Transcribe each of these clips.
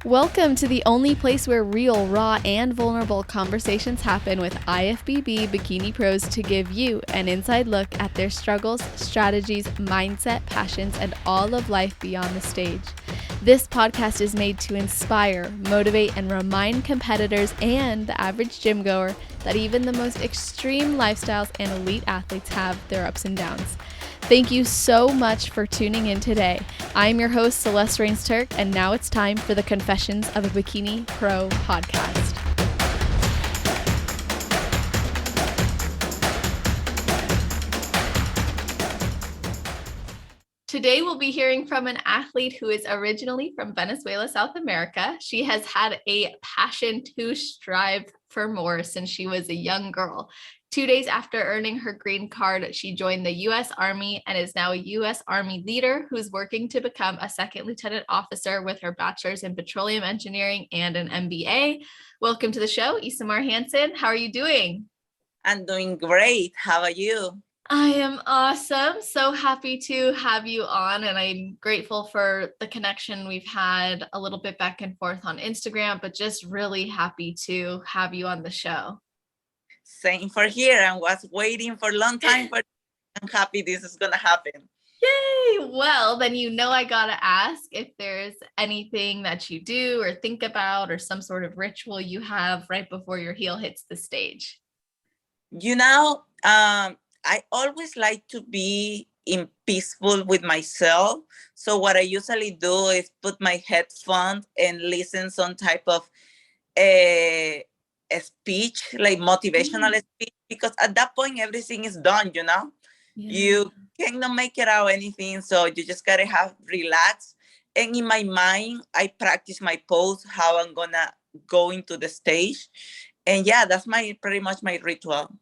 Welcome to the only place where real, raw, and vulnerable conversations happen with IFBB Bikini Pros to give you an inside look at their struggles, strategies, mindset, passions, and all of life beyond the stage. This podcast is made to inspire, motivate, and remind competitors and the average gym goer that even the most extreme lifestyles and elite athletes have their ups and downs. Thank you so much for tuning in today. I'm your host, Celeste Rains-Turk, and now it's time for the Confessions of a Bikini Pro podcast. Today, we'll be hearing from an athlete who is originally from Venezuela, South America. She has had a passion to strive for more since she was a young girl. 2 days after earning her green card, she joined the U.S. Army and is now a U.S. Army leader who's working to become a second lieutenant officer with her bachelor's in petroleum engineering and an MBA. Welcome to the show, Isamar Hansen. How are you doing? I'm doing great. How are you? I am awesome. So happy to have you on, and I'm grateful for the connection we've had a little bit back and forth on Instagram, but just really happy to have you on the show. Same for here. I was waiting for a long time, but I'm happy this is going to happen. Yay! Well, then I gotta ask if there's anything that you do or think about or some sort of ritual you have right before your heel hits the stage. I always like to be in peaceful with myself. So what I usually do is put my headphones and listen some type of a speech, like motivational speech, because at that point everything is done. You cannot make it out anything, so you just gotta have relax. And in my mind, I practice my pose, how I'm gonna go into the stage, and yeah, that's pretty much my ritual.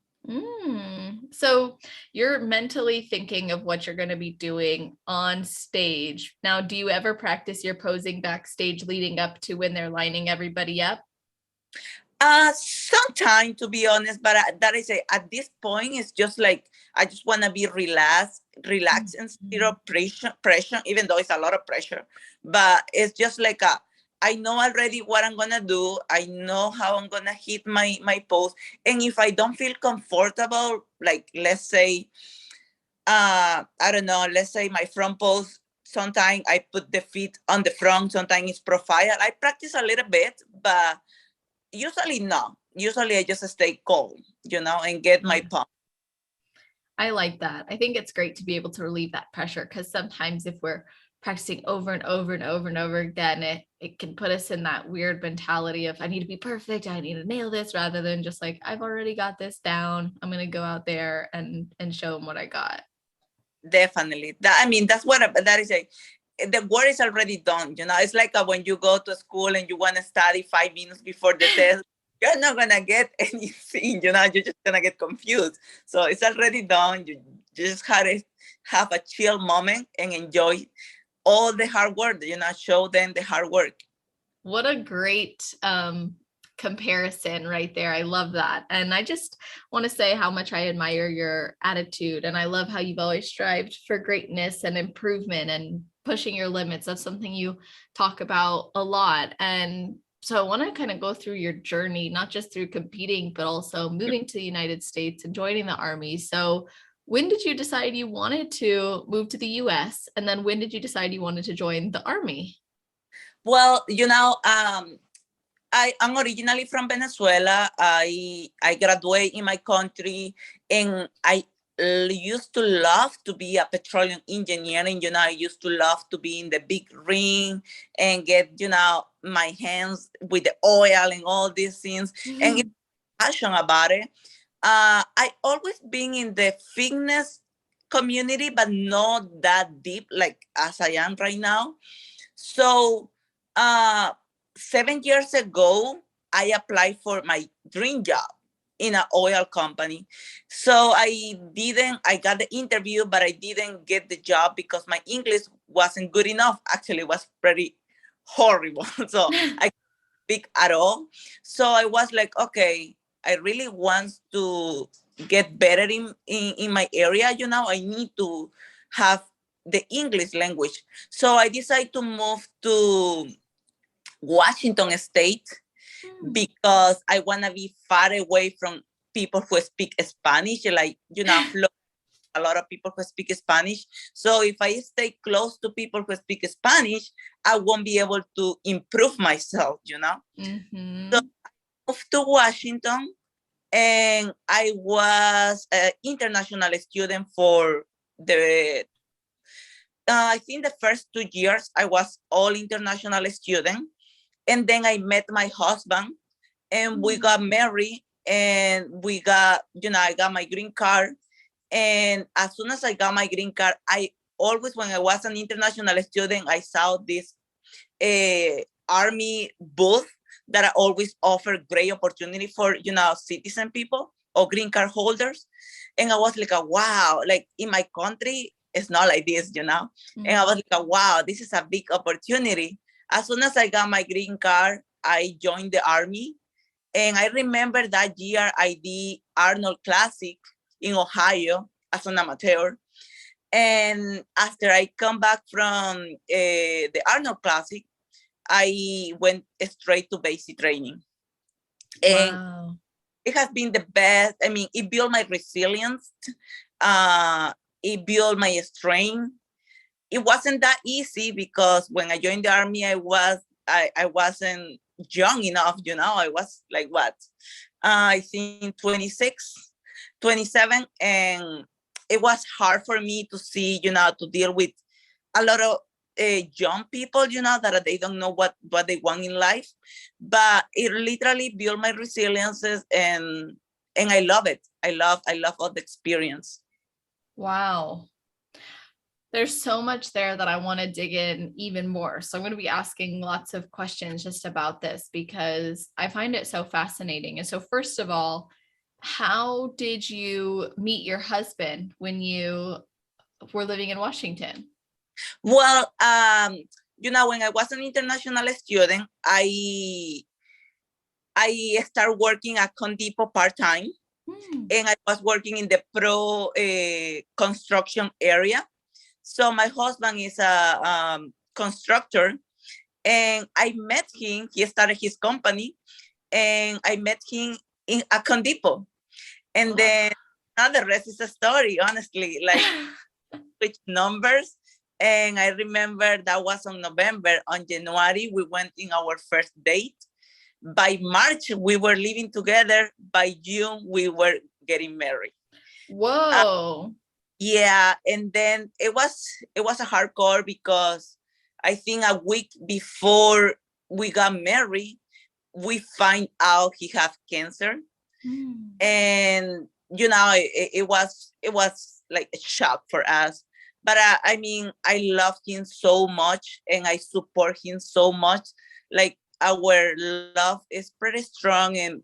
So you're mentally thinking of what you're going to be doing on stage. Now, do you ever practice your posing backstage leading up to when they're lining everybody up? Sometimes, to be honest, but that is at this point, it's just like I just want to be relaxed and zero pressure, even though it's a lot of pressure. But it's just like I know already what I'm gonna do. I know how I'm gonna hit my pose, and if I don't feel comfortable, like let's say, I don't know, let's say my front pose. Sometimes I put the feet on the front. Sometimes it's profile. I practice a little bit, but usually no. Usually I just stay calm, and get my pump. I like that. I think it's great to be able to relieve that pressure, because sometimes if we're practicing over and over and over and over again, it can put us in that weird mentality of I need to be perfect, I need to nail this, rather than just like, I've already got this down. I'm going to go out there and show them what I got. Definitely. That's what that is the work is already done. It's like when you go to school and you want to study 5 minutes before the test, you're not going to get anything, you're just going to get confused. So it's already done. You just have a chill moment and enjoy all the hard work, show them the hard work. What a great comparison right there. I love that. And I just want to say how much I admire your attitude. And I love how you've always strived for greatness and improvement and pushing your limits. That's something you talk about a lot. And so I want to kind of go through your journey, not just through competing, but also moving to the United States and joining the Army. So when did you decide you wanted to move to the US? And then when did you decide you wanted to join the Army? Well, I'm originally from Venezuela. I graduated in my country, and I used to love to be a petroleum engineer. And, I used to love to be in the big ring and get, my hands with the oil and all these things. And it's passion about it. I always been in the fitness community, but not that deep like as I am right now. So 7 years ago, I applied for my dream job in an oil company. So I got the interview, but I didn't get the job because my English wasn't good enough. Actually, it was pretty horrible. So I couldn't speak at all. So I was like, okay, I really want to get better in my area. I need to have the English language. So I decided to move to Washington State because I want to be far away from people who speak Spanish. Like, a lot of people who speak Spanish. So if I stay close to people who speak Spanish, I won't be able to improve myself, Mm-hmm. So I moved to Washington, and I was an international student for I think the first 2 years, I was all international student. And then I met my husband, and we got married, and we got, I got my green card. And as soon as I got my green card, I always, when I was an international student, I saw this Army booth that I always offer great opportunity for, citizen people or green card holders. And I was like, wow, like in my country, it's not like this, And I was like, wow, this is a big opportunity. As soon as I got my green card, I joined the Army. And I remember that year I did Arnold Classic in Ohio as an amateur. And after I come back from the Arnold Classic, I went straight to basic training. And wow. It has been the best. I mean, it built my resilience. It built my strength. It wasn't that easy because when I joined the Army, I wasn't young enough, I was like, what? I think 26, 27. And it was hard for me to see, to deal with a lot of young people, that they don't know what they want in life. But it literally built my resiliences, and I love it. I love all the experience. Wow. There's so much there that I want to dig in even more. So I'm going to be asking lots of questions just about this because I find it so fascinating. And so first of all, how did you meet your husband when you were living in Washington? Well, when I was an international student, I started working at Home Depot part-time. And I was working in the pro construction area. So my husband is a constructor, and I met him. He started his company, and I met him at Home Depot. And then now the rest is a story, honestly. Like, switch numbers. And I remember that was on November. On January, we went in our first date. By March, we were living together. By June, we were getting married. Whoa. Yeah, and then it was a hardcore because I think a week before we got married, we find out he had cancer. And it was like a shock for us. But I mean, I love him so much, and I support him so much. Like, our love is pretty strong, and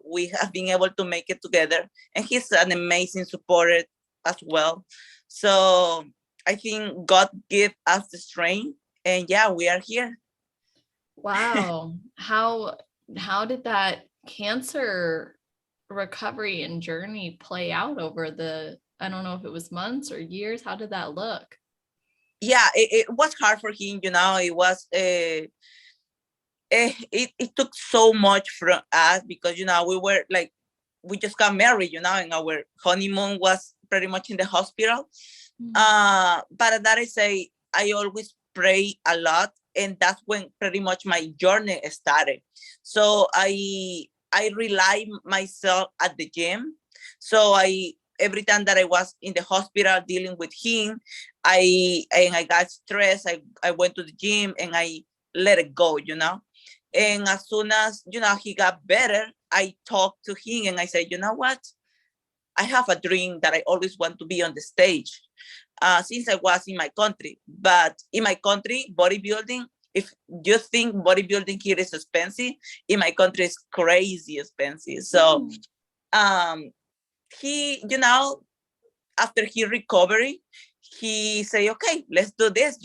we have been able to make it together. And he's an amazing supporter as well. So I think God gave us the strength, and yeah, we are here. Wow. How did that cancer recovery and journey play out over I don't know if it was months or years? How did that look? Yeah, it was hard for him. It was it took so much from us because we were like, we just got married, and our honeymoon was pretty much in the hospital. But that is I always pray a lot, and that's when pretty much my journey started. So I rely myself at the gym. So every time that I was in the hospital dealing with him, I got stressed. I went to the gym and I let it go, And as soon as, he got better, I talked to him and I said, you know what? I have a dream that I always want to be on the stage since I was in my country. But in my country, bodybuilding, if you think bodybuilding here is expensive, in my country it's crazy expensive. So he, after his recovery, he say, okay, let's do this,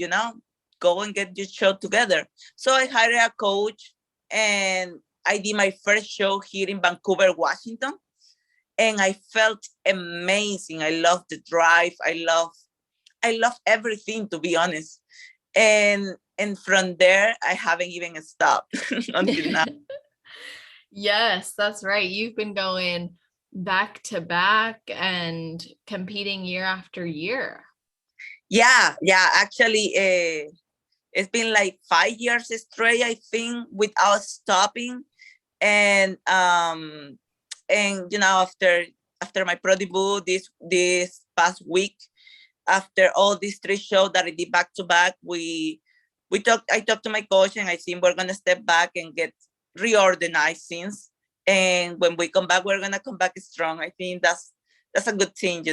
go and get your show together. So I hired a coach, and I did my first show here in Vancouver, Washington. And I felt amazing. I love the drive. I love everything, to be honest. And from there, I haven't even stopped until now. Yes, that's right. You've been going back to back and competing year after year. Yeah. Actually, it's been like 5 years straight, I think, without stopping. And after my pro debut this past week, after all these 3 shows that I did back to back, I talked to my coach, and I think we're gonna step back and get reorganized things. And when we come back, we're gonna come back strong. I think that's a good thing,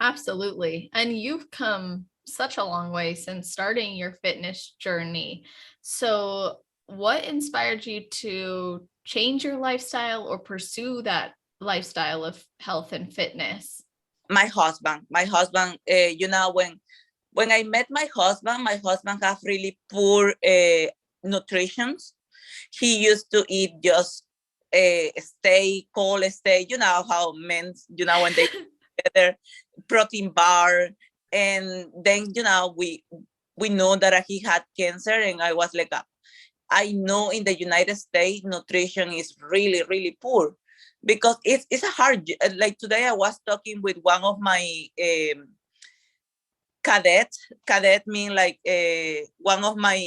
Absolutely. And you've come such a long way since starting your fitness journey. So, what inspired you to change your lifestyle or pursue that lifestyle of health and fitness? My husband, when I met my husband have really poor nutrition. He used to eat just steak, cold steak, how men, when they together, protein bar. And then, we know that he had cancer, and I was like, I know in the United States, nutrition is really, really poor, because it's a hard, like today I was talking with one of my cadet mean like one of my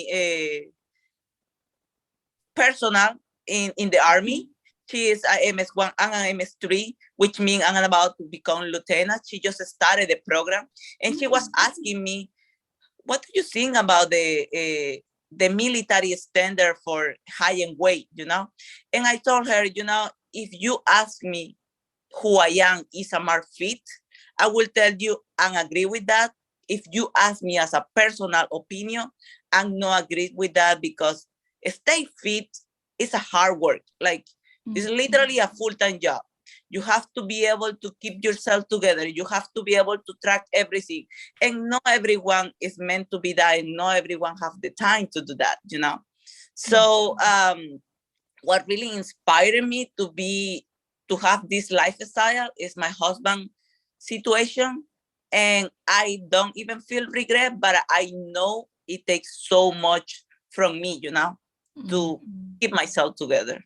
personnel in the army. She is a MS1 and an MS3, which means I'm about to become lieutenant. She just started the program, and she was asking me, what do you think about the military standard for high and weight, And I told her, if you ask me who I am, Isamar fit, I will tell you and agree with that. If you ask me as a personal opinion, I'm not agree with that, because stay fit is a hard work. Like, it's literally a full-time job. You have to be able to keep yourself together. You have to be able to track everything. And not everyone is meant to be that, and not everyone have the time to do that, So what really inspired me to have this lifestyle is my husband situation. And I don't even feel regret, but I know it takes so much from me, to keep myself together.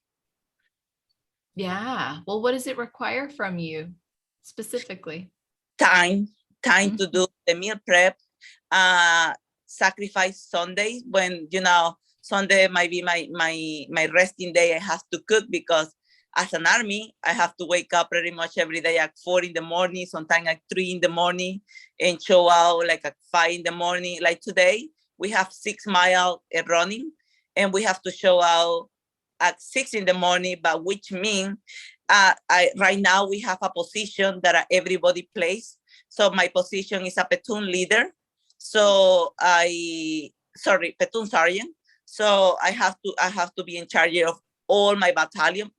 Yeah. Well, what does it require from you specifically? Time to do the meal prep, sacrifice Sundays when, Sunday might be my resting day. I have to cook, because as an army, I have to wake up pretty much every day at 4 in the morning, sometimes at 3 in the morning, and show out like at 5 in the morning. Like today, we have 6 mile running, and we have to show out at 6 in the morning, but which means right now we have a position that everybody plays. So my position is a platoon leader. So platoon sergeant. So I have to be in charge of all my battalion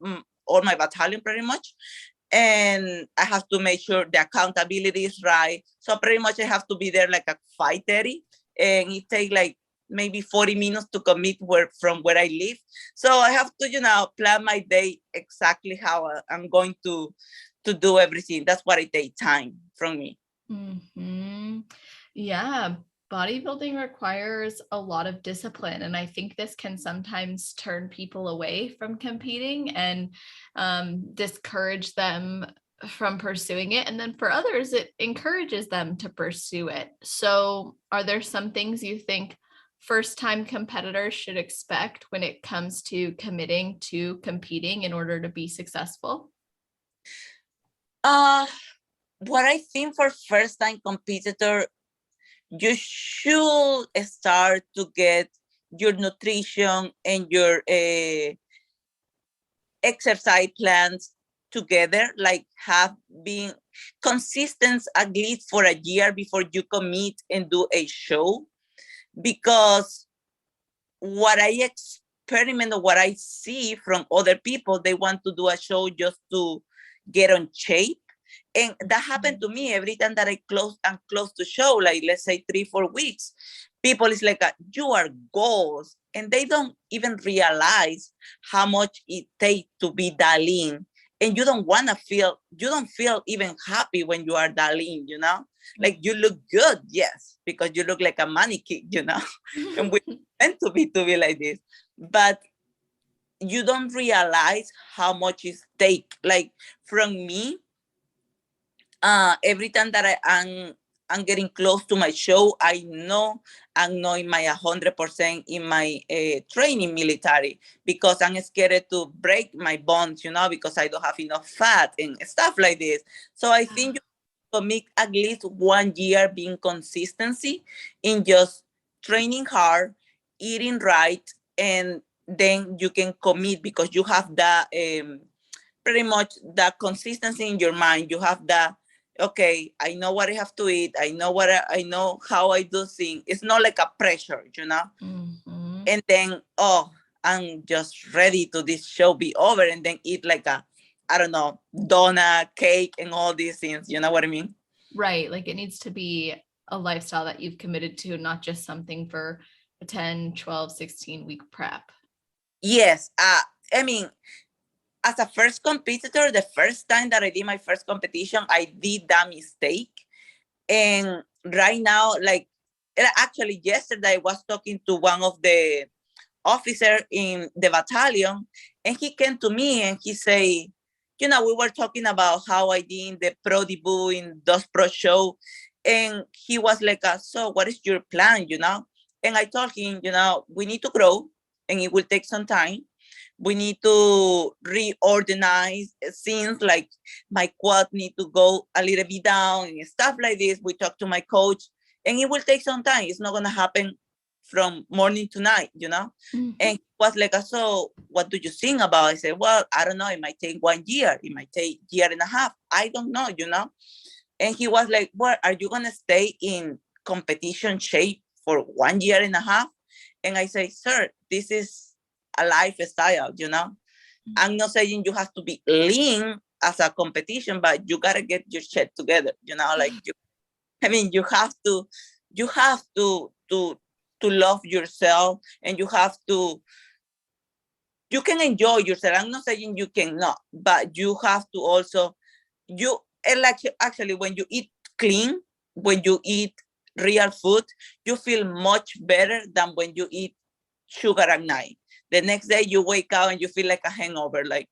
pretty much. And I have to make sure the accountability is right. So pretty much I have to be there like at 5:30, and it takes like maybe 40 minutes to commute from where I live. So I have to, plan my day exactly how I'm going to do everything. That's what it takes time from me. Mm-hmm. Yeah. Bodybuilding requires a lot of discipline. And I think this can sometimes turn people away from competing and discourage them from pursuing it. And then for others, it encourages them to pursue it. So are there some things you think first-time competitors should expect when it comes to committing to competing in order to be successful? What I think for first-time competitor, you should start to get your nutrition and your exercise plans together, like have been consistent at least for a year before you commit and do a show. Because what I experiment or what I see from other people, they want to do a show just to get on shape. And that happened to me every time that I'm close to show, like let's say 3-4 weeks. People is like, you are goals. And they don't even realize how much it takes to be that lean and you don't feel even happy when you are that lean, like you look good, yes, because you look like a mannequin, and we're meant to be like this, but you don't realize how much it take. Like from me, every time that I'm getting close to my show, I know I'm not in my 100% in my training military, because I'm scared to break my bones, because I don't have enough fat and stuff like this. So I think you commit at least 1 year being consistency in just training hard, eating right, and then you can commit, because you have that pretty much that consistency in your mind. You have that, okay, I know what I have to eat. I know I know how I do things. It's not like a pressure, Mm-hmm. And then, oh, I'm just ready to this show be over, and then eat like a, I don't know, donut, cake, and all these things. You know what I mean? Right. Like it needs to be a lifestyle that you've committed to, not just something for a 10, 12, 16-week prep. Yes. I mean, as a first competitor, the first time that I did my first competition, I did that mistake. And right now, like, actually yesterday I was talking to one of the officer in the battalion, and he came to me and he say, we were talking about how I did the pro debut in those pro show, and he was like, so what is your plan, And I told him, we need to grow, and it will take some time. We need to reorganize things, like my quad need to go a little bit down and stuff like this. We talked to my coach, and it will take some time. It's not going to happen from morning to night, Mm-hmm. And he was like, so what do you think about? I said, well, I don't know. It might take 1 year. It might take year and a half. I don't know, And he was like, well, are you going to stay in competition shape for 1 year and a half? And I say, sir, this is a lifestyle, I'm not saying you have to be lean as a competition, but you got to get your shit together, like you have to love yourself, and you can enjoy yourself. I'm not saying you cannot, but you have to also, like, actually, when you eat clean, when you eat real food, you feel much better than when you eat sugar at night. The next day you wake up and you feel like a hangover, like,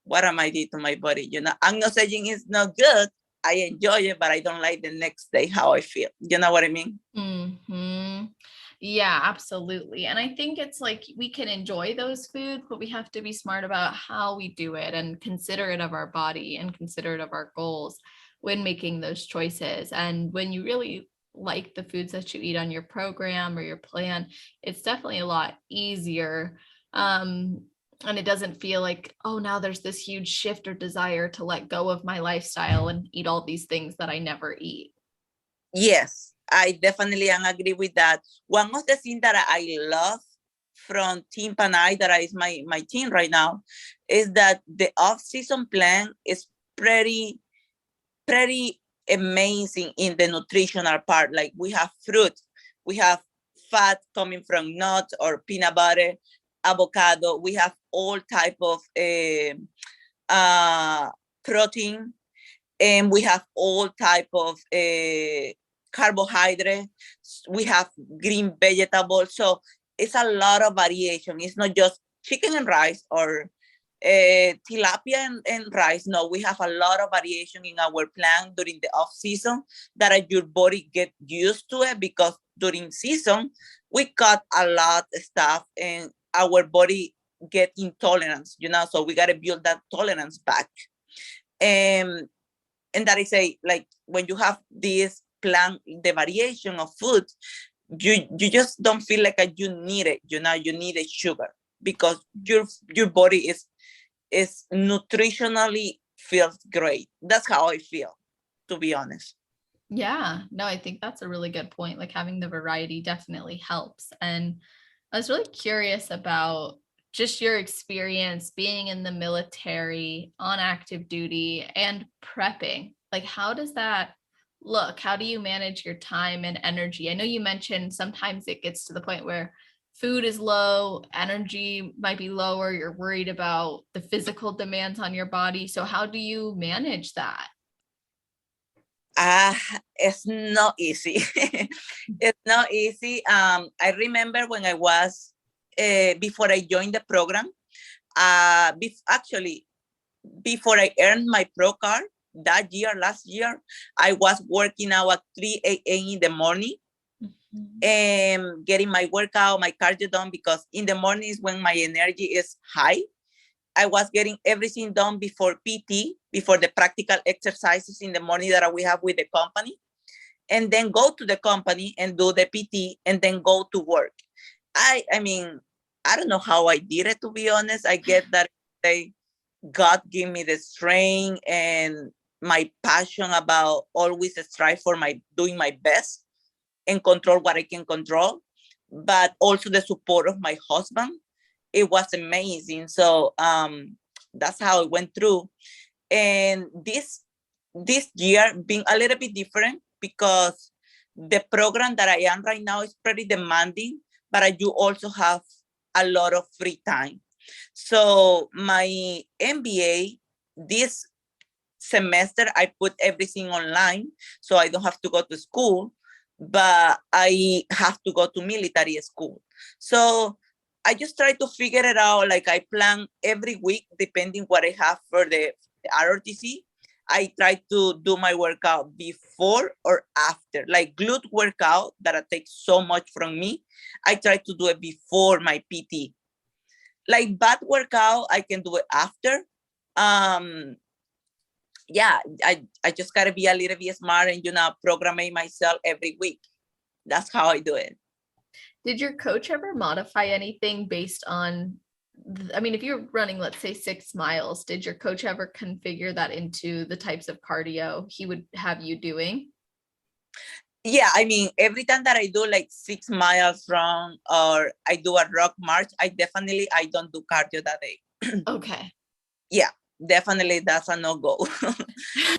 what am I doing to my body? I'm not saying it's not good. I enjoy it, but I don't like the next day how I feel. You know what I mean? Mm-hmm. Yeah, absolutely. And I think it's like we can enjoy those foods, but we have to be smart about how we do it and considerate of our body and considerate of our goals when making those choices. And when you really like the foods that you eat on your program or your plan, it's definitely a lot easier. And it doesn't feel like, oh, now there's this huge shift or desire to let go of my lifestyle and eat all these things that I never eat. Yes, I definitely agree with that. One of the things that I love from Team Panay, that is my team right now, is that the off-season plan is pretty amazing in the nutritional part. Like, we have fruit, we have fat coming from nuts or peanut butter, avocado. We have all type of protein, and we have all type of carbohydrate. We have green vegetables. So it's a lot of variation. It's not just chicken and rice or tilapia and rice. No, we have a lot of variation in our plan during the off season, that your body get used to it, because during season we cut a lot of stuff and our body get intolerance, so we got to build that tolerance back. And that is like, when you have this plan, the variation of food, you just don't feel like you need it, you need a sugar, because your body is nutritionally feels great. That's how I feel, to be honest. Yeah, no, I think that's a really good point. Like having the variety definitely helps. And I was really curious about just your experience being in the military, on active duty, and prepping. Like, how does that look? How do you manage your time and energy? I know you mentioned sometimes it gets to the point where food is low, energy might be lower, you're worried about the physical demands on your body. So how do you manage that? It's not easy. It's not easy. I remember when I was, before I joined the program, actually, before I earned my pro card last year, I was working out at 3 a.m. in the morning and getting my workout, my cardio done, because in the mornings when my energy is high, I was getting everything done before PT, before the practical exercises in the morning that we have with the company, and then go to the company and do the PT and then go to work. I mean, I don't know how I did it, to be honest. I get that God give me the strength and my passion about always strive for doing my best and control what I can control, but also the support of my husband. It was amazing. So that's how it went through. And this year being a little bit different because the program that I am right now is pretty demanding, but I do also have a lot of free time. So my MBA, this semester, I put everything online, so I don't have to go to school, but I have to go to military school. So I just try to figure it out. Like I plan every week, depending what I have for the ROTC. I try to do my workout before or after, like glute workout that takes so much from me. I try to do it before my PT. Like butt workout, I can do it after. Yeah, I just gotta be a little bit smart and, programming myself every week. That's how I do it. Did your coach ever modify anything based on, I mean, if you're running, let's say 6 miles, did your coach ever configure that into the types of cardio he would have you doing? Yeah, I mean, every time that I do like 6 miles run or I do a rock march, I don't do cardio that day. Okay. Yeah, definitely that's a no-go.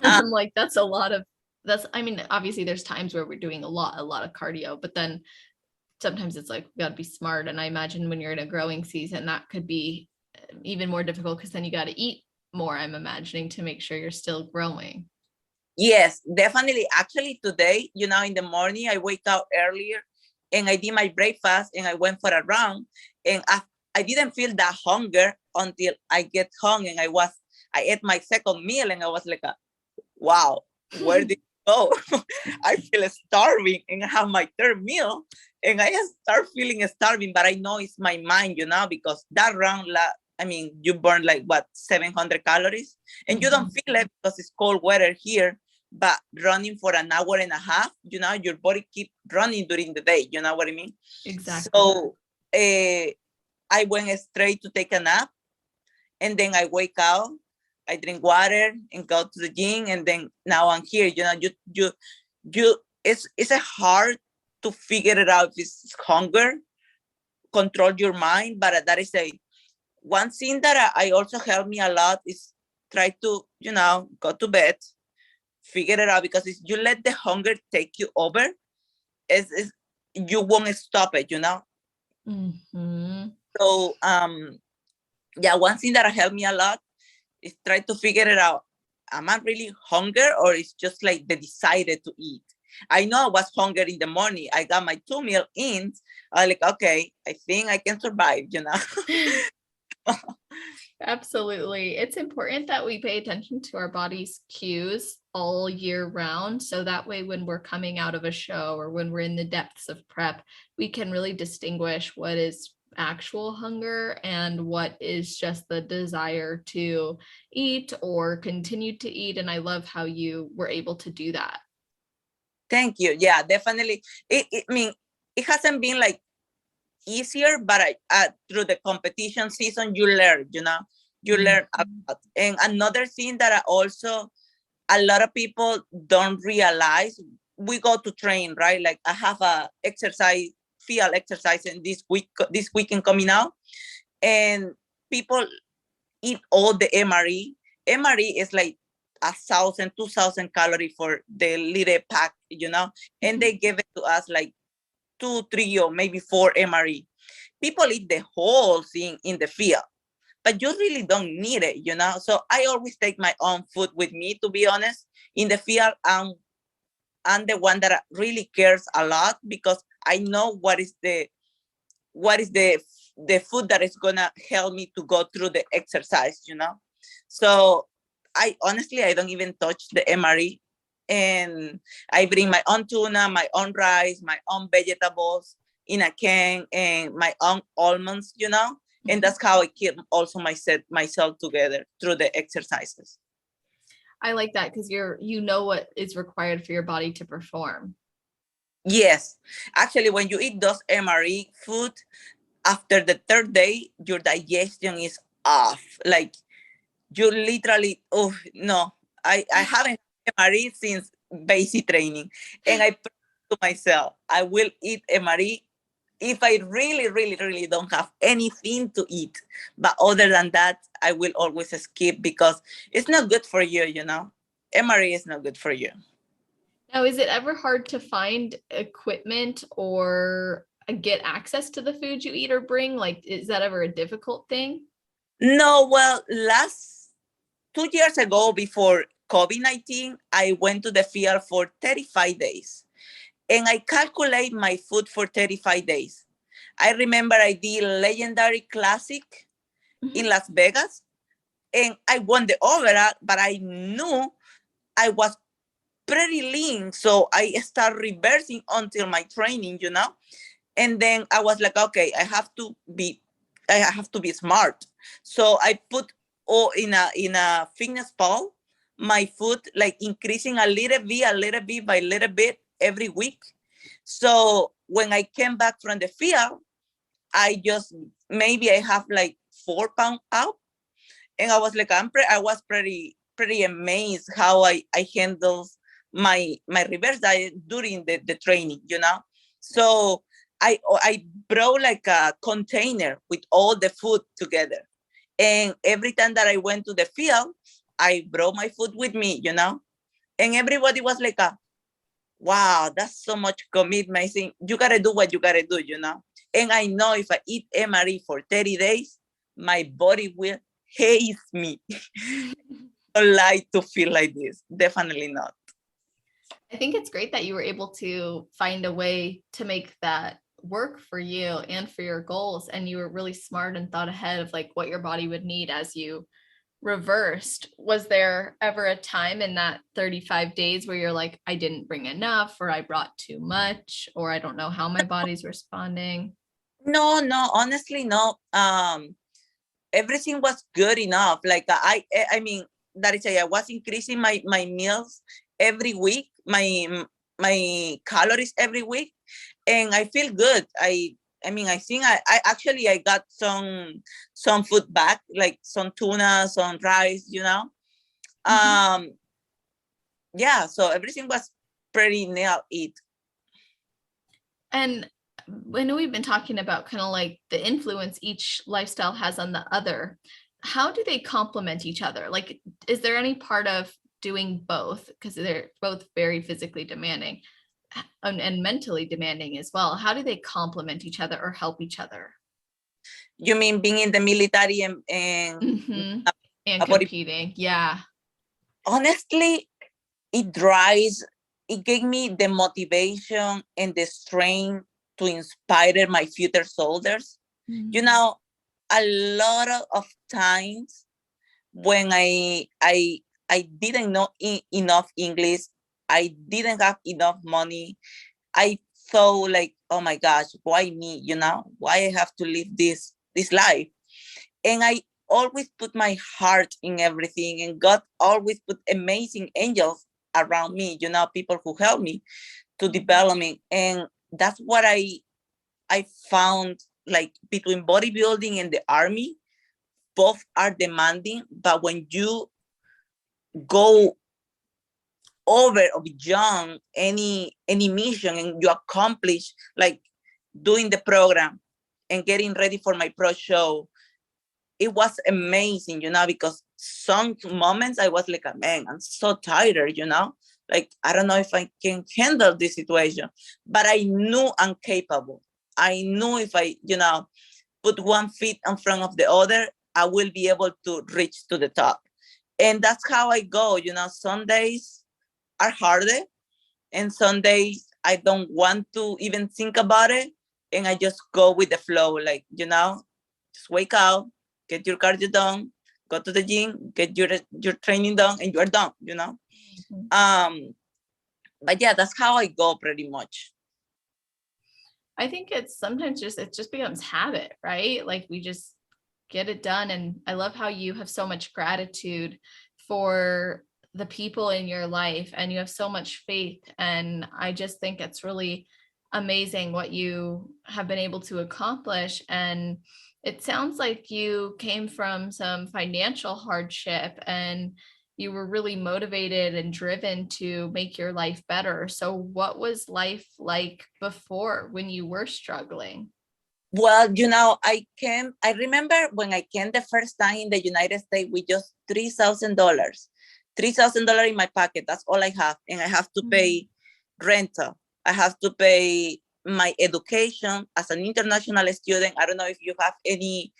I'm like, I mean, obviously there's times where we're doing a lot of cardio, but then sometimes it's like, we gotta be smart. And I imagine when you're in a growing season, that could be even more difficult because then you got to eat more, I'm imagining, to make sure you're still growing. Yes, definitely. Actually, today, in the morning, I wake up earlier and I did my breakfast and I went for a run. And I didn't feel that hunger until I get home and I ate my second meal and I was like, wow, where did it go? I feel starving and I have my third meal and I start feeling starving, but I know it's my mind, because that run, I mean, you burn like 700 calories and you don't feel it because it's cold weather here, but running for an hour and a half, your body keep running during the day. You know what I mean? Exactly. So I went straight to take a nap and then I wake up, I drink water and go to the gym. And then now I'm here, it's hard to figure it out if it's hunger, control your mind. But that is one thing that I also helped me a lot is try to, go to bed, figure it out, because if you let the hunger take you over, you won't stop it, Mm-hmm. So, yeah, one thing that helped me a lot is try to figure it out. Am I really hungry or it's just like the desire to eat? I know I was hungry in the morning. I got my 2 meal in. I like, okay, I think I can survive, Absolutely. It's important that we pay attention to our body's cues all year round. So that way, when we're coming out of a show or when we're in the depths of prep, we can really distinguish what is actual hunger and what is just the desire to eat or continue to eat. And I love how you were able to do that. Thank you. Yeah, definitely. I mean, it hasn't been like easier, but through the competition season, you learn, you learn a lot. And another thing that a lot of people don't realize, we go to train, right? Like I have a field exercise in this weekend coming out, and people eat all the MRE. MRE is like 1,000, 2,000 calories for the little pack, and they give it to us like 2, 3, or maybe 4 MRE. People eat the whole thing in the field, but you really don't need it, you know? So I always take my own food with me, to be honest. In the field, I'm the one that really cares a lot, because I know what is the food that is gonna help me to go through the exercise, you know? So I don't even touch the MRE, and I bring my own tuna, my own rice, my own vegetables in a can, and my own almonds, you know? And that's how I keep also myself together through the exercises. I like that, because you know what is required for your body to perform. Yes, actually, when you eat those MRE food, after the third day, your digestion is off. Like, you literally, oh no, I haven't MRE since basic training, and I promise to myself I will eat MRE if I really, really, really don't have anything to eat. But other than that, I will always skip, because it's not good for you, you know? MRE is not good for you. Now, is it ever hard to find equipment or get access to the food you eat or bring? Like, is that ever a difficult thing? No, well, last 2 years ago, before COVID-19, I went to the field for 35 days. And I calculate my food for 35 days. I remember I did Legendary Classic in Las Vegas, and I won the overall, but I knew I was pretty lean. So I started reversing until my training, you know? And then I was like, okay, I have to be smart. So I put in a fitness pal, my food, like increasing a little bit by little bit every week. So when I came back from the field, I have like 4 pounds out, and I was like, I was pretty amazed how I handled my reverse diet during the training, you know. So I brought like a container with all the food together, and every time that I went to the field, I brought my food with me, you know, and everybody was like, wow, that's so much commitment. I think you gotta do what you gotta do, you know. And I know if I eat MRE for 30 days, my body will hate me. Don't like to feel like this. Definitely not. I think it's great that you were able to find a way to make that work for you and for your goals. And you were really smart and thought ahead of like what your body would need as you reversed. Was there ever a time in that 35 days where you're like, I didn't bring enough, or I brought too much, or I don't know how my body's responding? No, honestly, no. Everything was good enough. Like I mean, that is, I was increasing my meals every week, my calories every week, and I feel good. I mean, I think I actually I got some food back, like some tuna, some rice, you know. Yeah, so everything was pretty nailed it. And I know we've been talking about kind of like the influence each lifestyle has on the other. How do they complement each other? Like, is there any part of doing both, because they're both very physically demanding and mentally demanding as well? How do they complement each other or help each other? You mean being in the military and and competing? Yeah. Honestly, it gave me the motivation and the strength to inspire my future soldiers. You know, a lot of times when I didn't know enough English, I didn't have enough money, I thought like, oh my gosh, why me? You know, why I have to live this life? And I always put my heart in everything, and God always put amazing angels around me, you know, people who help me to develop me. And that's what I found, like, between bodybuilding and the army, both are demanding, but when you go over or beyond any mission and you accomplish, like doing the program and getting ready for my pro show, it was amazing, you know, because some moments I was like, man, I'm so tired, you know, Like, I don't know if I can handle this situation, but I knew I'm capable. I knew if I, put one foot in front of the other, I will be able to reach to the top. And that's how I go. Some days are harder, and some days I don't want to even think about it. And I just go with the flow. Like, just wake up, get your cardio done, go to the gym, get your training done, and you're done, Mm-hmm. But yeah, that's how I go pretty much. I think it's sometimes it just becomes habit, right? Like we just get it done. And I love how you have so much gratitude for the people in your life and you have so much faith. And I just think it's really amazing what you have been able to accomplish. And it sounds like you came from some financial hardship and you were really motivated and driven to make your life better. So what was life like before when you were struggling? Well, I remember when I came the first time in the United States with just $3,000. $3,000 in my pocket. That's all I have. And I have to pay rental. I have to pay my education as an international student. I don't know if you have any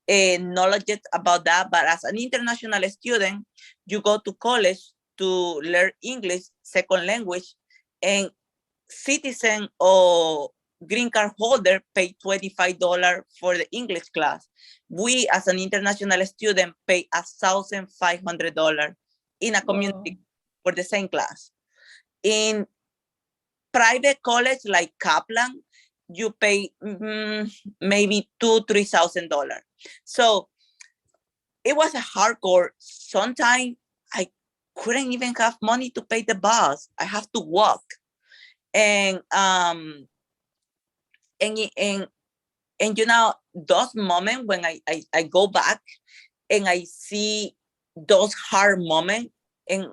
knowledge about that, but as an international student, you go to college to learn English, second language, and citizen or green card holder pay $25 for the English class. We, as an international student, pay $1,500 in a community for the same class. In private college like Kaplan, you pay maybe $2,000-$3,000. So it was a hardcore. Sometimes I couldn't even have money to pay the bus. I have to walk. And those moments when I go back and I see those hard moments, and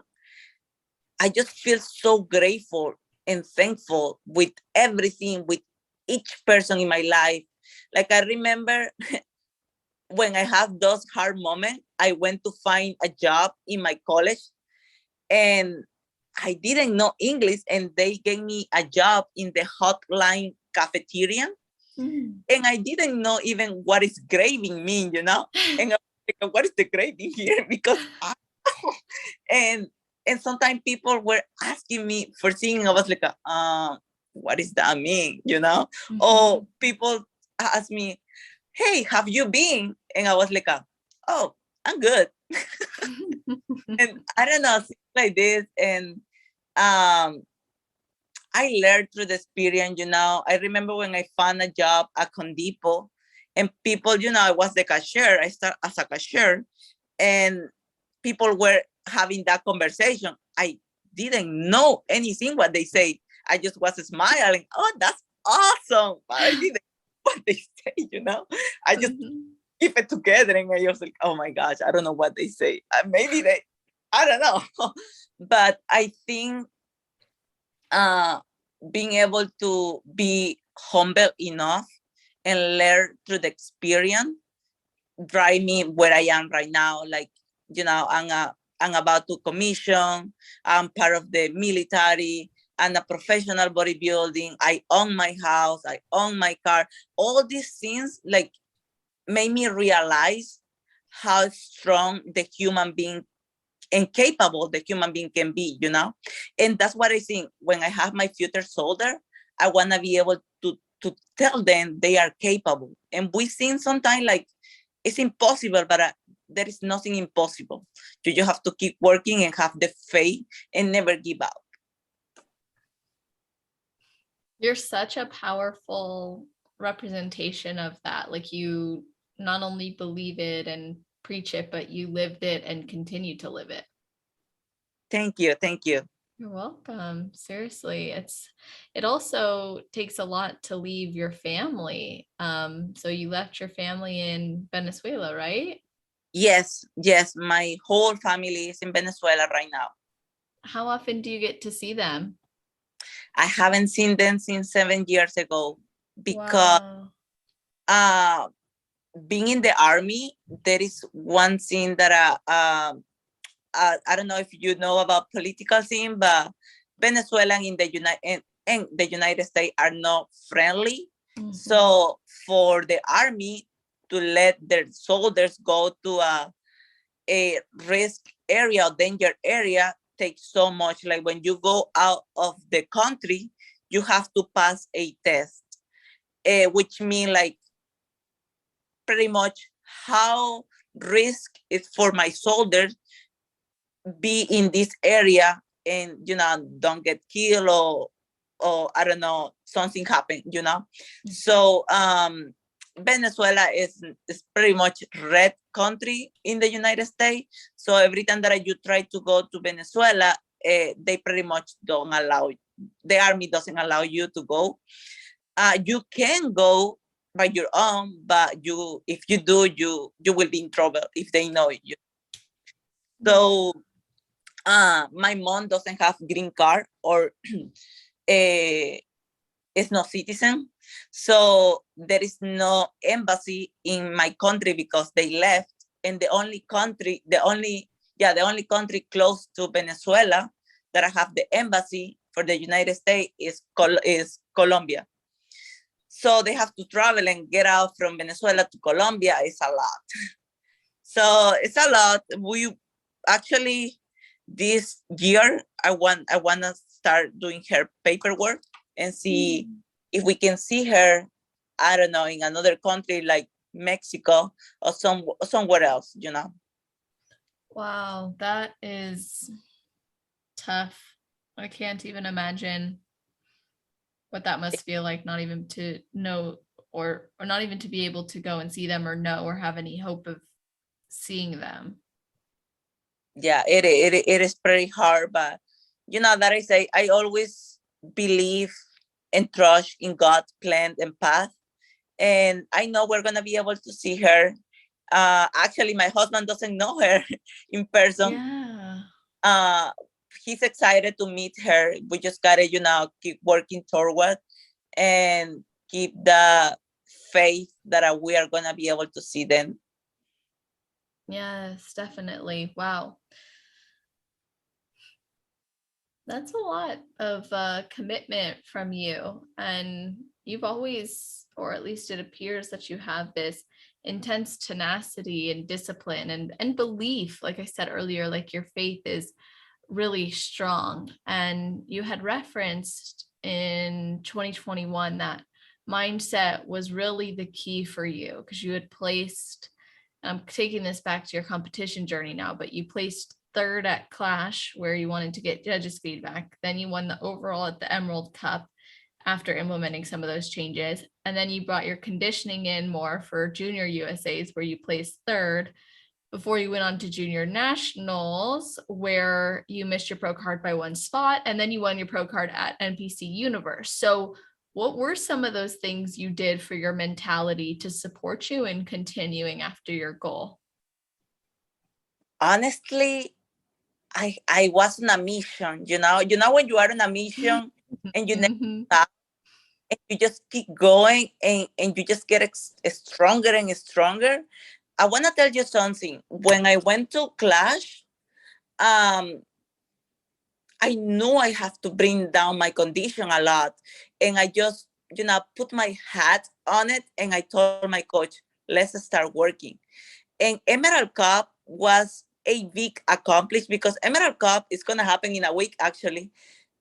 I just feel so grateful and thankful with everything, with each person in my life. Like, I remember when I have those hard moments, I went to find a job in my college and I didn't know English, and they gave me a job in the hotline cafeteria. And I didn't know even what is graving mean, And I was like, what is the graving here? Because and sometimes people were asking me for singing. I was like, what does that mean? Or people ask me, hey, have you been? And I was like, oh, I'm good. And I don't know, things like this. And I learned through the experience, I remember when I found a job at Condipo, and people, I was the cashier. I started as a cashier, and people were having that conversation. I didn't know anything what they say. I just was smiling. Oh, that's awesome. But I didn't know what they say, I just keep it together, and I was like, oh my gosh, I don't know what they say. Maybe I don't know. But I think being able to be humble enough and learn through the experience drive me where I am right now. Like, I'm about to commission. I'm part of the military. I'm a professional bodybuilding. I own my house. I own my car. All these things like made me realize how strong the human being and capable the human being can be, And that's what I think. When I have my future soldier, I want to be able to tell them they are capable. And we think sometimes like it's impossible, but there is nothing impossible. You just have to keep working and have the faith and never give up. You're such a powerful representation of that. Like, you not only believe it and preach it, but you lived it and continue to live it. Thank you. Thank you. You're welcome. Seriously. It also takes a lot to leave your family. So you left your family in Venezuela, right? Yes. My whole family is in Venezuela right now. How often do you get to see them? I haven't seen them since 7 years ago because being in the army, there is one thing that I don't know if you know about political scene, but Venezuela in the United States are not friendly. Mhm. So for the army to let their soldiers go to a risk area, danger area, takes so much. Like when you go out of the country, you have to pass a test, which means like pretty much how risk is for my soldiers be in this area and don't get killed or I don't know, something happened. So Venezuela is pretty much red country in the United States. So every time that you try to go to Venezuela, they pretty much don't allow, the army doesn't allow you to go. You can go by your own, but if you do, you will be in trouble if they know you. So my mom doesn't have green card or is not citizen. So there is no embassy in my country because they left. And the only country close to Venezuela that I have the embassy for the United States is Colombia. So they have to travel and get out from Venezuela to Colombia. It's a lot. So it's a lot. We actually, this year, I want to start doing her paperwork and see if we can see her, I don't know, in another country like Mexico or somewhere else. Wow, that is tough. I can't even imagine what that must feel like, not even to know or not even to be able to go and see them or know or have any hope of seeing them. Yeah, it is pretty hard, but that I say, I always believe and trust in God's plan and path. And I know we're going to be able to see her. Actually, my husband doesn't know her in person. Yeah. He's excited to meet her. We just got to, keep working toward and keep the faith that we are going to be able to see them. Yes, definitely. Wow. That's a lot of commitment from you. And you've always, or at least it appears that you have this intense tenacity and discipline and belief. Like I said earlier, like your faith is really strong. And you had referenced in 2021 that mindset was really the key for you because you had placed, I'm taking this back to your competition journey now, but you placed third at Clash where you wanted to get judges feedback. Then you won the overall at the Emerald Cup after implementing some of those changes. And then you brought your conditioning in more for junior USAs where you placed third before you went on to junior nationals where you missed your pro card by one spot. And then you won your pro card at NPC Universe. So what were some of those things you did for your mentality to support you in continuing after your goal? Honestly, I was on a mission, when you are on a mission and you never stop and you just keep going and you just get stronger and stronger. I want to tell you something. When I went to Clash, I knew I have to bring down my condition a lot. And I just, put my hat on it and I told my coach, let's start working. And Emerald Cup was a big accomplishment because Emerald Cup is going to happen in a week, actually.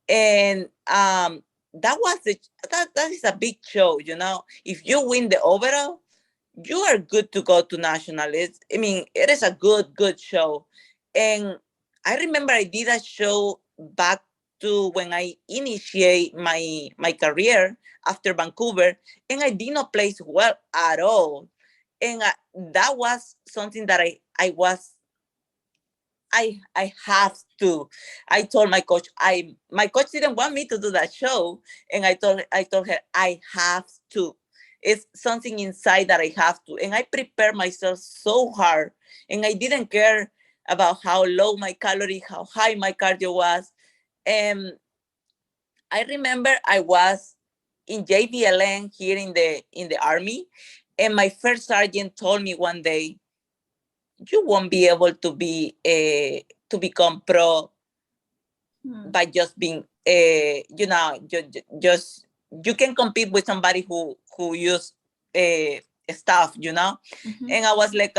And that is a big show. If you win the overall, you are good to go to national. It is a good show. And I remember I did a show back to when I initiate my career after Vancouver, and I did not place well at all. And that was something that I have to. I told my coach, my coach didn't want me to do that show. And I told her, I have to. It's something inside that I have to. And I prepared myself so hard. And I didn't care about how low my calorie, how high my cardio was. And I remember I was in JBLN here in the army. And my first sergeant told me one day, you won't be able to be to become pro by just being, just you can compete with somebody who use stuff, And I was like,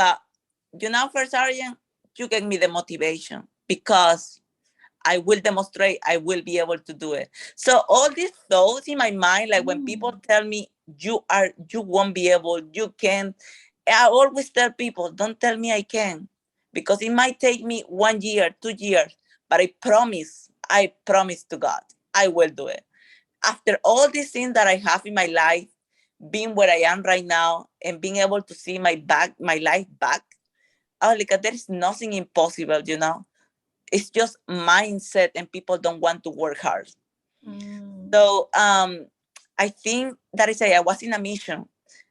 First Sergeant, you gave me the motivation because I will demonstrate, I will be able to do it. So all these thoughts in my mind, like when people tell me you won't be able, you can't, I always tell people, don't tell me I can, because it might take me 1 year, 2 years, but I promise to God, I will do it. After all these things that I have in my life, being where I am right now and being able to see my life back, I was like, there is nothing impossible, It's just mindset and people don't want to work hard. So I think that is I was in a mission.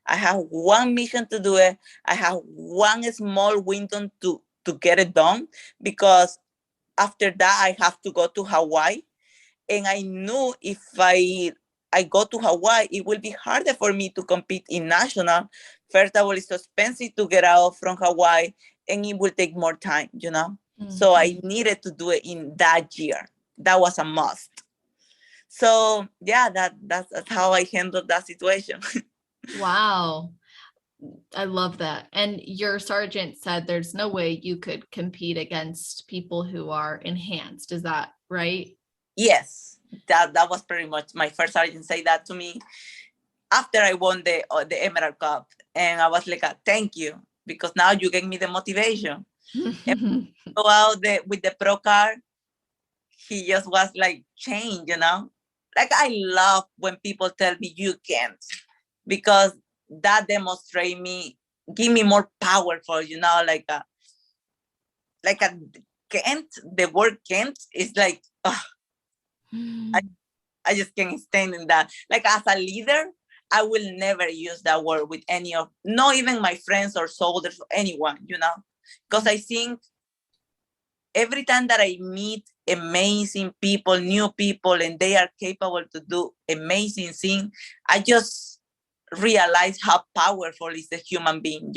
I have one mission to do it. I have one small window to get it done, because after that I have to go to Hawaii. And I knew if I go to Hawaii, it will be harder for me to compete in national. First of all, it's so expensive to get out from Hawaii, and it will take more time, So I needed to do it in that year. That was a must. So yeah, that's how I handled that situation. Wow. I love that. And your sergeant said there's no way you could compete against people who are enhanced. Is that right? Yes, that was pretty much my first sergeant say that to me after I won the Emerald Cup, and I was like, thank you, because now you gave me the motivation. Go out with the pro car, he just was like changed, Like I love when people tell me you can't, because that demonstrate me, give me more powerful, like a can't. The word can't is like, I just can't stand in that. Like as a leader, I will never use that word with any of, not even my friends or soldiers or anyone, because I think every time that I meet amazing people, new people, and they are capable to do amazing things, I just realize how powerful is the human being,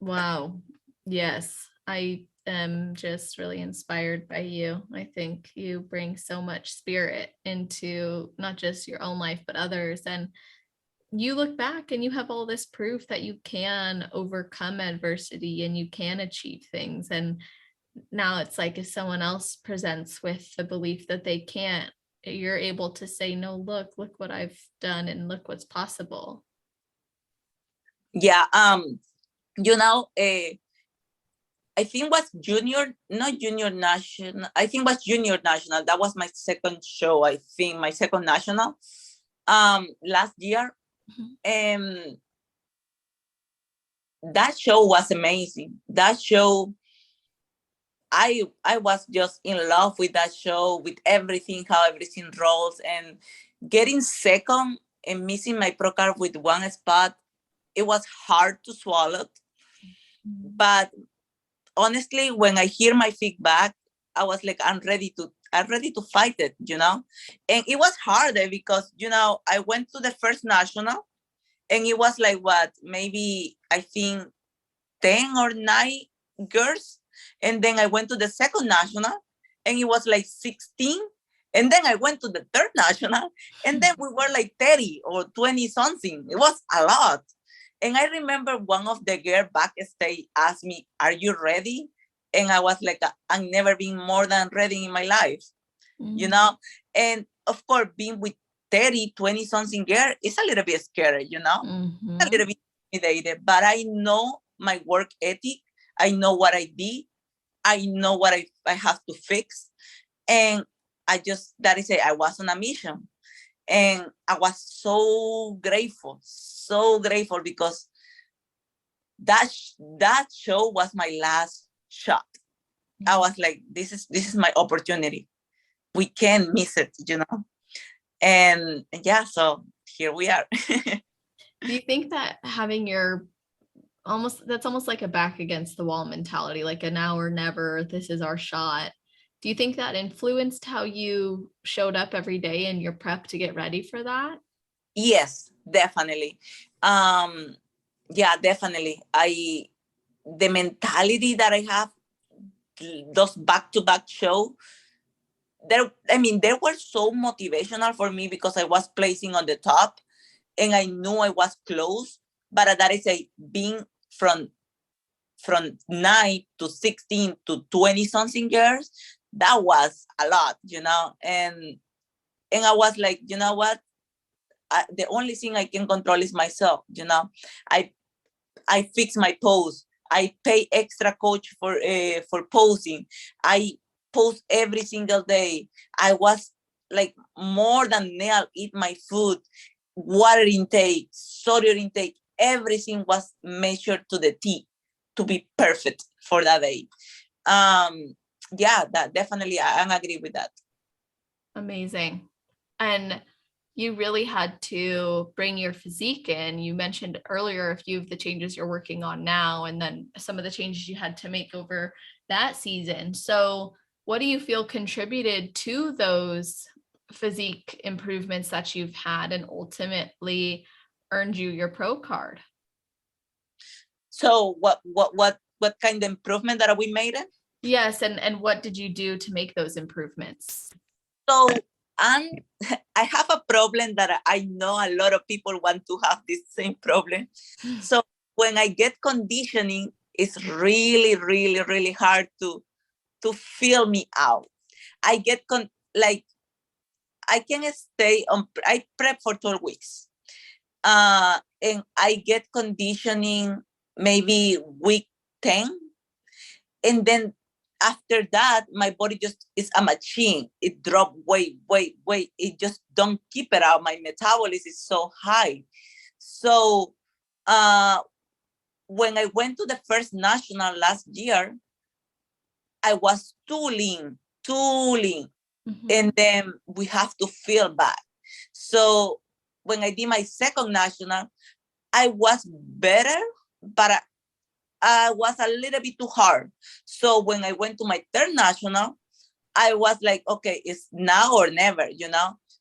Wow. Yes. I am just really inspired by you. I think you bring so much spirit into not just your own life, but others. And you look back and you have all this proof that you can overcome adversity and you can achieve things. And now it's like if someone else presents with the belief that they can't, you're able to say, no, look what I've done and look what's possible. Yeah. I think was not junior national. I think was junior national. That was my second show. I think my second national, last year. That show was amazing. That show, I was just in love with that show, with everything, how everything rolls, and getting second and missing my pro card with one spot. It was hard to swallow, but honestly, when I hear my feedback, I was like, I'm ready to fight it, And it was harder because, I went to the first national, and it was like maybe I think 10 or 9 girls. And then I went to the second national, and it was like 16. And then I went to the third national, and then we were like 30 or 20 something. It was a lot. And I remember one of the girls backstage asked me, are you ready? And I was like, I've never been more than ready in my life, And of course, being with 30, 20 something girl is a little bit scary, a little bit intimidated, but I know my work ethic. I know what I did. I know what I have to fix. And that is it. I was on a mission. And I was so grateful because that show was my last shot. I was like, this is my opportunity. We can't miss it, And yeah, so here we are. Do you think that having that's almost like a back against the wall mentality, like a now or never, this is our shot. Do you think that influenced how you showed up every day in your prep to get ready for that? Yes, definitely. Yeah, definitely. the mentality that I have, those back-to-back show, they were so motivational for me because I was placing on the top and I knew I was close. But that is being from 9 to 16 to 20 something years, that was a lot, and I was like, you know what, the only thing I can control is myself. I fix my pose. I pay extra coach for posing. I pose every single day. I was like more than nail, eat my food, water intake, sodium intake, everything was measured to the T to be perfect for that day. Yeah, that definitely, I agree with that. Amazing. And you really had to bring your physique in. You mentioned earlier a few of the changes you're working on now, and then some of the changes you had to make over that season. So what do you feel contributed to those physique improvements that you've had and ultimately earned you your pro card? So what kind of improvement that we made it? Yes, and what did you do to make those improvements? So I have a problem that I know a lot of people want to have this same problem. So when I get conditioning, it's really, really, really hard to feel me out. I get I can stay on. I prep for 12 weeks, and I get conditioning maybe week 10, and then after that, my body just is a machine. It dropped weight. It just don't keep it out. My metabolism is so high. So when I went to the first national last year, I was too lean. Mm-hmm. And then we have to feel bad. So when I did my second national, I was better, but was a little bit too hard. So when I went to my third national, I was like, okay, it's now or never,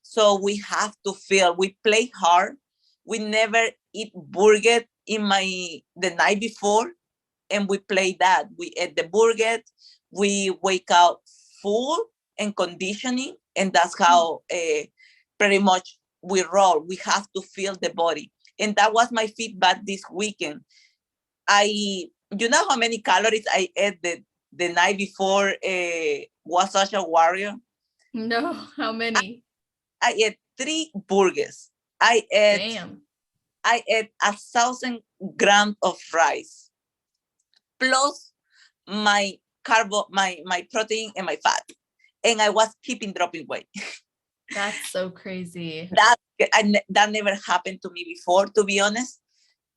So we have to feel. We play hard. We never eat burger the night before, and we play that. We eat the burger. We wake up full and conditioning, and that's how pretty much we roll. We have to feel the body, and that was my feedback this weekend. You know how many calories I ate the night before was such a warrior? No, how many? I ate 3 burgers. I ate 1,000 grams of rice, plus my my protein and my fat. And I was keeping dropping weight. That's so crazy. That never happened to me before, to be honest.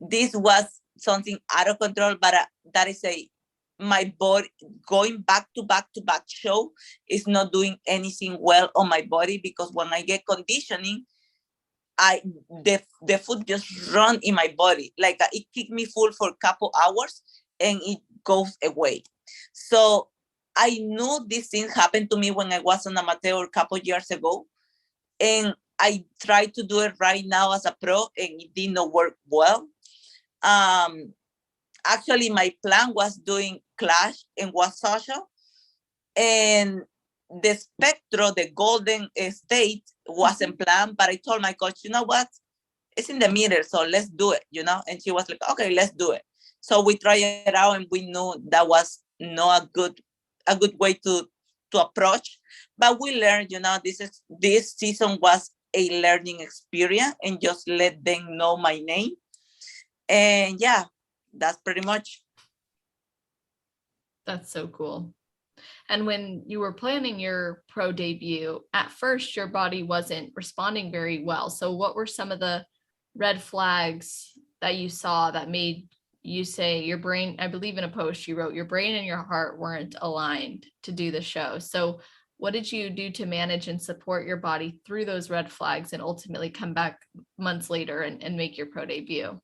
This was something out of control, but that is my body going back to back show is not doing anything well on my body, because when I get conditioning, the food just run in my body. Like it keep me full for a couple hours and it goes away. So I knew this thing happened to me when I was an amateur a couple years ago, and I tried to do it right now as a pro, and it did not work well. Actually, my plan was doing Clash and was social, and the Spectro, the Golden State, wasn't planned. But I told my coach, you know what? It's in the middle, so let's do it, And she was like, okay, let's do it. So we tried it out, and we knew that was not a good way to approach. But we learned, this season was a learning experience, and just let them know my name. And yeah, that's pretty much. That's so cool. And when you were planning your pro debut, at first your body wasn't responding very well. So what were some of the red flags that you saw that made you say your brain, I believe in a post you wrote, your brain and your heart weren't aligned to do the show. So what did you do to manage and support your body through those red flags and ultimately come back months later and make your pro debut?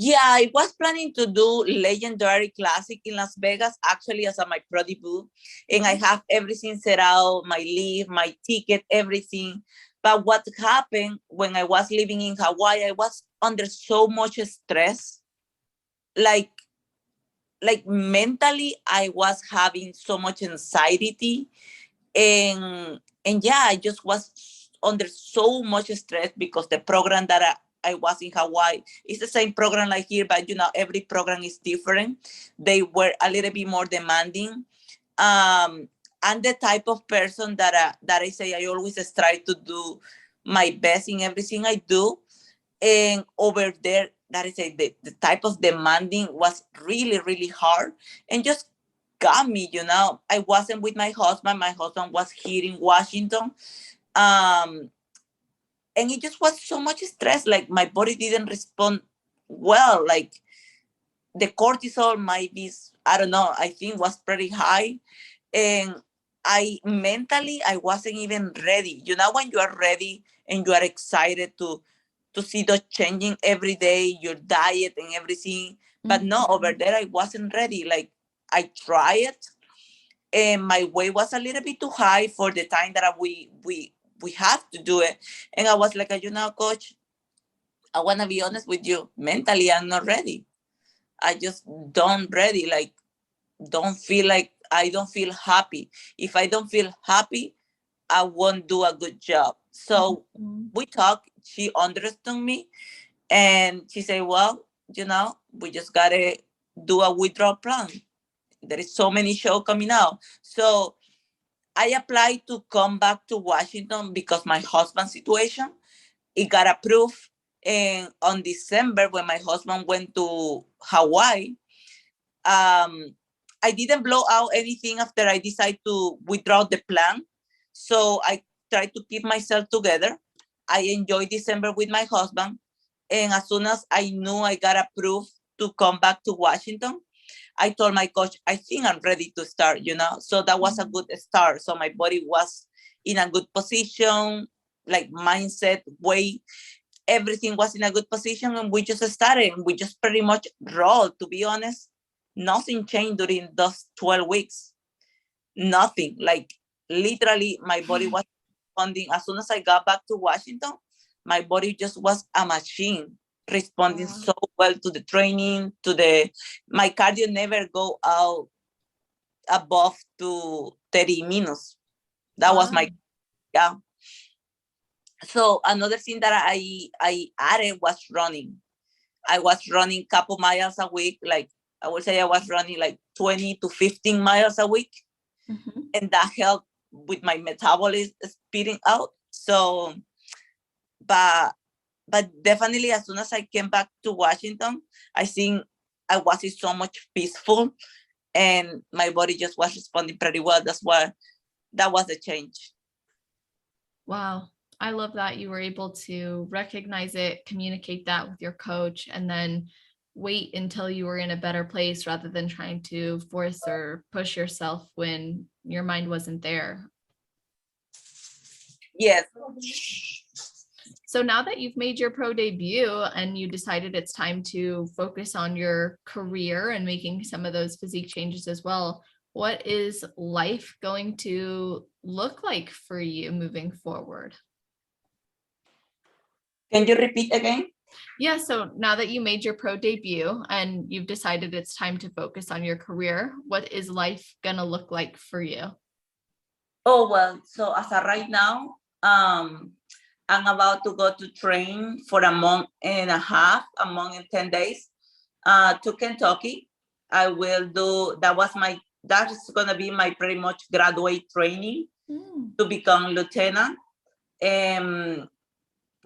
Yeah, I was planning to do Legendary Classic in Las Vegas, actually, as my pro debut. And I have everything set out, my leave, my ticket, everything. But what happened when I was living in Hawaii, I was under so much stress. Like, like mentally, I was having so much anxiety, and yeah, I just was under so much stress because the program that I was in Hawaii is the same program like here, but every program is different. They were a little bit more demanding. I'm the type of person that I say I always try to do my best in everything I do. And over there, that is the type of demanding was really, really hard and just got me. I wasn't with my husband. My husband was here in Washington. Um, and it just was so much stress. Like my body didn't respond well. Like the cortisol might be, I don't know, I think was pretty high. And I mentally, I wasn't even ready. When you are ready and you are excited to see the changing every day, your diet and everything. But no, over there, I wasn't ready. Like I tried and my weight was a little bit too high for the time that we have to do it. And I was like, coach, I want to be honest with you. Mentally, I'm not ready. I just don't ready. Like, I don't feel happy. If I don't feel happy, I won't do a good job. So we talked. She understood me, and she said, well, we just got to do a withdrawal plan. There is so many shows coming out. So I applied to come back to Washington because my husband's situation, it got approved. And on December, when my husband went to Hawaii, I didn't blow out anything after I decided to withdraw the plan. So I tried to keep myself together. I enjoyed December with my husband. And as soon as I knew I got approved to come back to Washington, I told my coach, I think I'm ready to start, So that was a good start. So my body was in a good position, like mindset, weight, everything was in a good position. And we just started. We just pretty much rolled, to be honest. Nothing changed during those 12 weeks. Nothing. Like literally, my body was responding. As soon as I got back to Washington, my body just was a machine, responding so well to the training, my cardio never go out above to 30 minutes. That was my, yeah. So another thing that I added was running. I was running a couple miles a week. Like I would say I was running like 20 to 15 miles a week. And that helped with my metabolism speeding out. So, but definitely as soon as I came back to Washington, I think I was so much peaceful and my body just was responding pretty well. That was the change. Wow. I love that you were able to recognize it, communicate that with your coach, and then wait until you were in a better place rather than trying to force or push yourself when your mind wasn't there. Yes. So now that you've made your pro debut and you decided it's time to focus on your career and making some of those physique changes as well, what is life going to look like for you moving forward? Can you repeat again? Yeah, so now that you made your pro debut and you've decided it's time to focus on your career, what is life gonna look like for you? Oh, well, so as of right now, I'm about to go to train for a month and a half, a month and 10 days, to Kentucky. I will do, that is gonna be my pretty much graduate training to become lieutenant and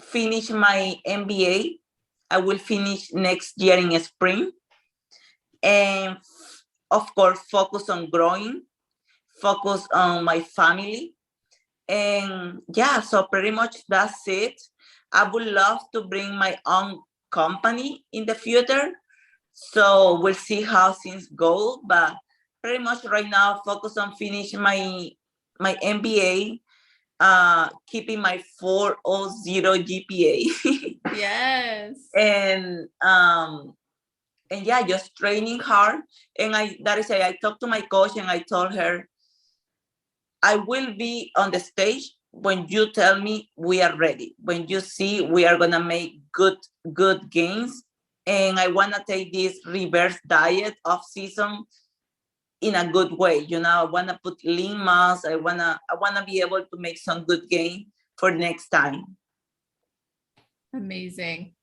finish my MBA. I will finish next year in spring. And of course, focus on growing, focus on my family. And yeah, so pretty much that's it. I would love to bring my own company in the future. So we'll see how things go. But pretty much right now, focus on finishing my MBA, keeping my 4.0 GPA. Yes. And yeah, just training hard. And I talked to my coach and I told her, I will be on the stage when you tell me we are ready. When you see we are gonna make good gains, and I want to take this reverse diet off season in a good way. You know, I want to put lean mass. I wanna be able to make some good gain for next time. Amazing.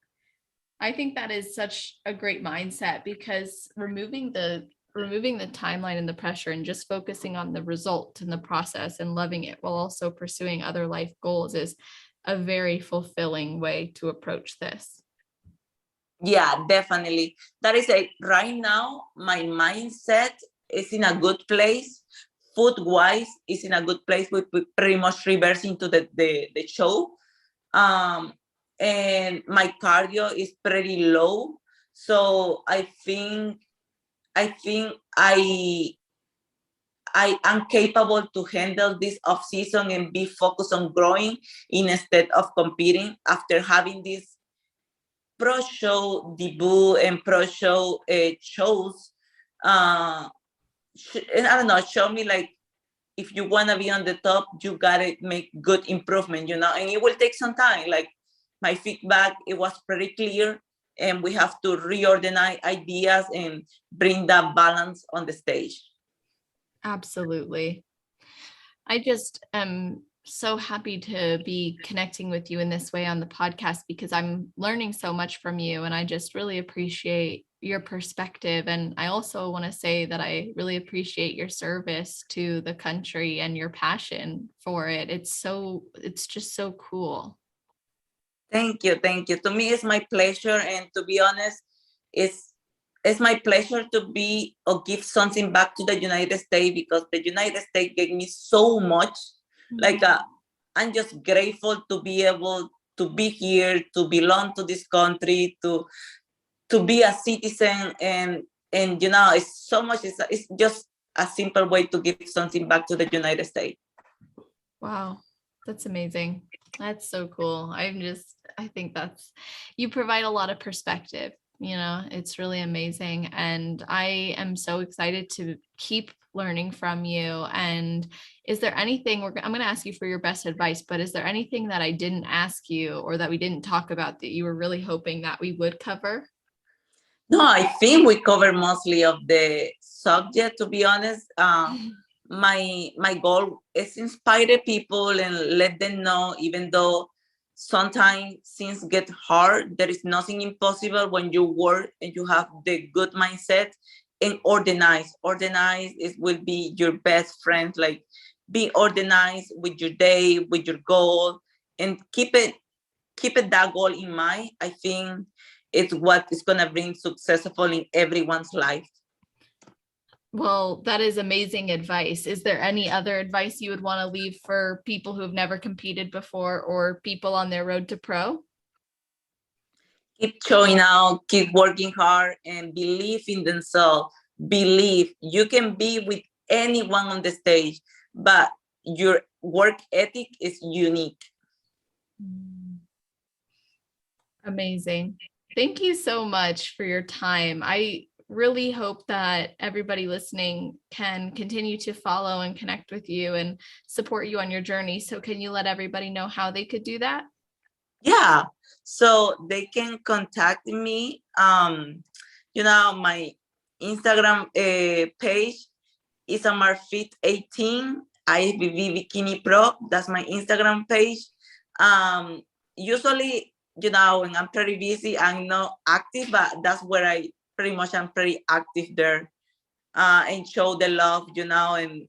I think that is such a great mindset, because removing the timeline and the pressure and just focusing on the result and the process and loving it while also pursuing other life goals is a very fulfilling way to approach this. Yeah, definitely. That is right now, my mindset is in a good place. Food wise is in a good place. We pretty much reverse into the show. And my cardio is pretty low. So I think I am capable to handle this off season and be focused on growing instead of competing after having this pro show debut and pro show shows. And I don't know, show me like, if you want to be on the top, you got to make good improvement, you know, and it will take some time. Like my feedback, it was pretty clear, and we have to reorganize ideas and bring that balance on the stage. Absolutely. I just am so happy to be connecting with you in this way on the podcast, because I'm learning so much from you, and I just really appreciate your perspective. And I also want to say that I really appreciate your service to the country and your passion for it. It's just so cool. Thank you. To me, it's my pleasure, and to be honest, it's my pleasure to be or give something back to the United States, because the United States gave me so much. Like I'm just grateful to be able to be here, to belong to this country, to be a citizen, and you know, it's so much. It's just a simple way to give something back to the United States. Wow, that's amazing. That's so cool. I think you provide a lot of perspective. You know, it's really amazing. And I am so excited to keep learning from you. And is there anything I'm going to ask you for your best advice, but is there anything that I didn't ask you or that we didn't talk about that you were really hoping that we would cover? No, I think we covered mostly of the subject, to be honest. My goal is inspire people and let them know, even though sometimes things get hard, there is nothing impossible when you work and you have the good mindset and organize. Organize will be your best friend. Like, be organized with your day, with your goal, and keep it that goal in mind. I think it's what is going to bring successful in everyone's life. Well, that is amazing advice. Is there any other advice you would want to leave for people who have never competed before or people on their road to pro? Keep showing out, keep working hard, and believe in themselves. Believe you can be with anyone on the stage, but your work ethic is unique. Amazing. Thank you so much for your time. I really hope that everybody listening can continue to follow and connect with you and support you on your journey. So can you let everybody know how they could do that? Yeah, so they can contact me. You know, my Instagram page is Isamar Fit 18 IFBB Bikini Pro. That's my Instagram page. Usually, you know, when I'm pretty busy, I'm not active, but that's where I pretty much am pretty active there, and show the love, you know, and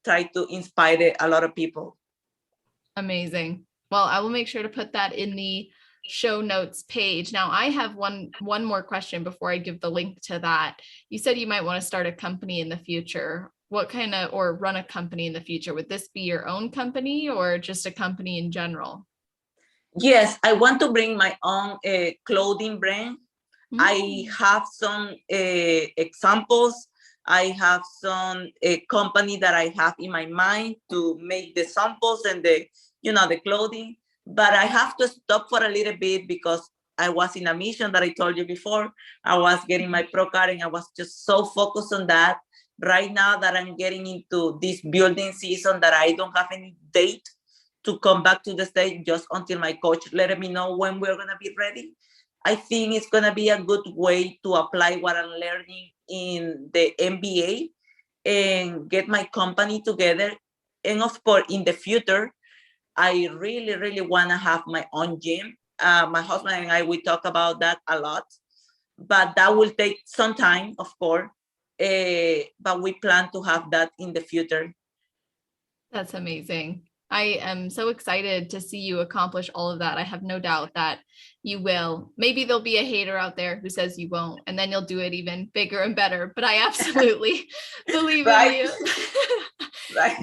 try to inspire a lot of people. Amazing. Well, I will make sure to put that in the show notes page. Now, I have one more question before I give the link to that. You said you might want to start a company in the future. What kind of, or run a company in the future? Would this be your own company or just a company in general? Yes, I want to bring my own clothing brand. I have some examples. I have some company that I have in my mind to make the samples and the clothing. But I have to stop for a little bit because I was in a mission that I told you before. I was getting my pro card and I was just so focused on that. Right now that I'm getting into this building season, that I don't have any date to come back to the state just until my coach let me know when we're going to be ready. I think it's going to be a good way to apply what I'm learning in the MBA and get my company together. And of course, in the future, I really, really want to have my own gym. My husband and I, we talk about that a lot, but that will take some time, of course. But we plan to have that in the future. That's amazing. I am so excited to see you accomplish all of that. I have no doubt that you will. Maybe there'll be a hater out there who says you won't, and then you'll do it even bigger and better. But I absolutely believe in you. Right.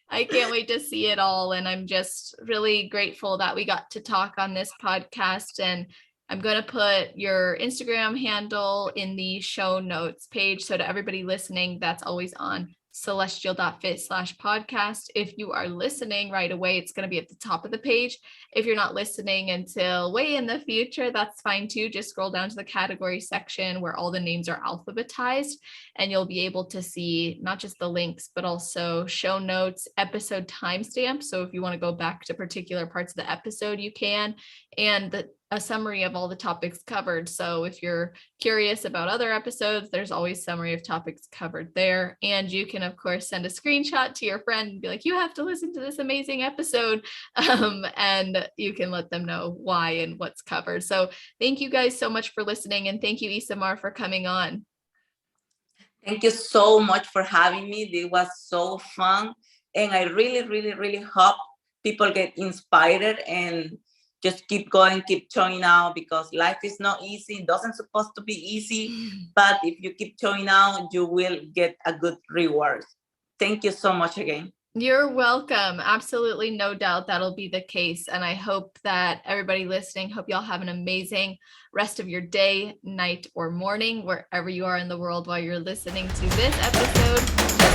I can't wait to see it all. And I'm just really grateful that we got to talk on this podcast. And I'm going to put your Instagram handle in the show notes page. So to everybody listening, that's always on celestial.fit/podcast. If you are listening right away, it's going to be at the top of the page. If you're not listening until way in the future, that's fine too. Just scroll down to the category section where all the names are alphabetized, and you'll be able to see not just the links, but also show notes, episode timestamps. So if you want to go back to particular parts of the episode, you can, and a summary of all the topics covered. So if you're curious about other episodes, there's always summary of topics covered there. And you can, of course, send a screenshot to your friend and be like, you have to listen to this amazing episode. And you can let them know why and what's covered. So thank you guys so much for listening. And thank you, Isamar, for coming on. Thank you so much for having me. It was so fun. And I really, really, really hope people get inspired and just keep going, keep showing out, because life is not easy. It doesn't supposed to be easy, but if you keep showing out, you will get a good reward. Thank you so much again. You're welcome. Absolutely. No doubt that'll be the case. And I hope that everybody listening, hope y'all have an amazing rest of your day, night, or morning, wherever you are in the world while you're listening to this episode.